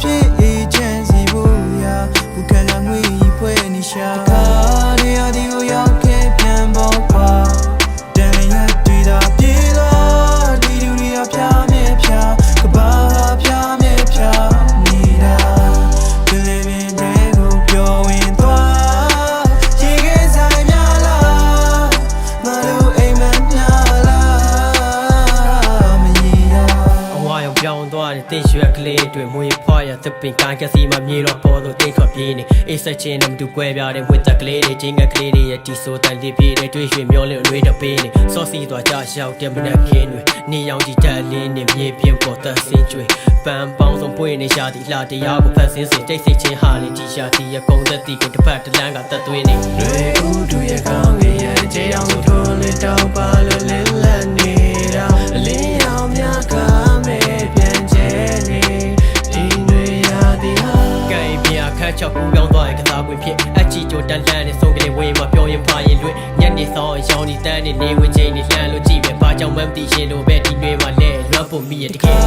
ဖြစ်အေးချမ်းစီဖို့ရာဘုကလာငွေဖွဲ့နေရှာခါနေရာဒီကိုရောက်ခဲ့ပြန်ပေါ်ကွာတန်ရတွေ့တာပြေတော့ဒီလူတွေကဖြားမြဲဖြားကဘာဖြားမြဲဖြားနေတာဘယ်လိုပဲတဲ့ကိုပြောဝင်သွားရေခဲဆိုင်များလားငါတို့အိမ်မများလားမရရအဝါရောင်ပြောင်းသွားတဲ့တင်းရွှက်ကလေးတွေမွေဖွားရသပင်ကိုင်းကစီမှာမြေတော့ပေါ်လို့တင်းထွက်ပြေးနေအေးဆက်ချင်းနဲ့မတူကွဲပြားတဲ့ဝတ်တက်ကလေးတွေချင်းငက်ကလေးတွေရဲ့တီဆိုတန်လေးပြေးတဲ့တွေးရွှေမျောလင်းအလွေးတပေးနေစောစီသွားကြရောက်တဲ့မနက်ခင်းတွေနေရောင်ကြီးတက်လေးနဲ့မြေပြင်းပေါ်သက်စင်းကျွေပန်းပေါင်းဆုံးပွင့်နေရှာသည့်လှတရားကိုဖတ်စင်းစင်တိတ်ဆိတ်ချင်းဟာလေးကြီးရှာသည်ရကုန်းသက်တီကိုတစ်ဖက်တစ်လမ်းကသက်သွင်းနေတွေဦးတို့ရဲ့ကောင်းကင်ရဲ့ခြေအောင်ဆိုထိုးလေးတောက်ပါလို့လင်းလက်နေတာအလင်းရောင်များကမဲ့ပြန်ကျဲနေဒီတွေရသည်ဟာကဲပြခတ်ချောက်ကူးပြောင်းသွားရဲ့ကစားပွင့်ဖြစ်အချီချိုတန်လန်းနဲ့ဆုံးကလေးဝေးမှာပြောရင်ဖာရင်လွတ်ညနေဆောင်ရောင်းနေတန်းနေနေဝင်ချင်းနေလှမ်းလို့ကြည့်ပဲဘာကြောင့်မှမသိရှင်တို့ပဲဒီတွေမှာလဲလွတ်ဖို့မိရတကယ်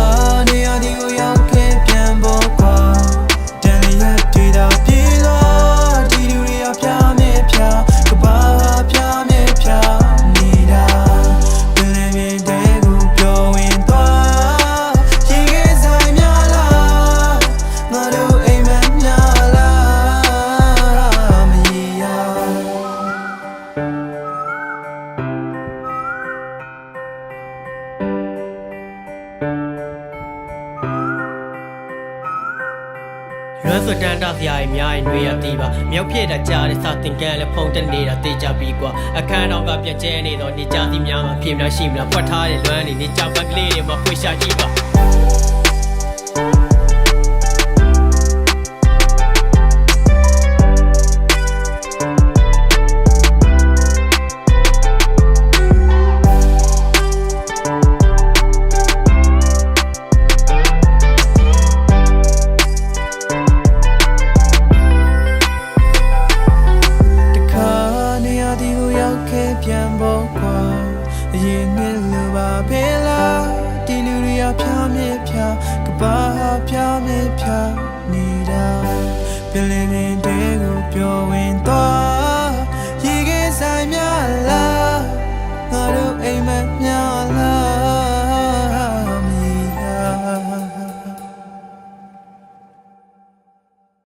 နေရာဒီကိုရောက်ခဲ့ပြန်ပေါ်ကွာတန်ရတွေ့တာပြေတော့ဒီလူတွေကဖြားမြဲဖြားကဘာဖြားမြဲဖြားနေတာဘယ်လိုပဲတဲ့ကိုပြောဝင်သွားရေခဲဆိုင်များလားငါတို့အိမ်မများလားမရရရွမ်းစွတန်တာစရာကြီးများရင်တွေရသေးပါမြောက်ဖြစ်တာကြားတဲ့စာတင်ကန်းလည်းဖုန်တက်နေတာသိကြပြီကွာအခန်းတော့ကပြက်ကျဲနေတော့နေကြစီများမှာဖြစ်မလားရှိမလားဖွက်ထားတဲ့လွမ်းနေကြပန်းကလေးတွေမှာဖွေရှာကြည့်ပါပြန်ပေါ်ကွာအရင်နဲ့လူပါဖေးလားဒီလူတွေကဖြားမြဲဖြားကဘာဖြားမြဲဖြားနေတာဘယ်လိုလဲ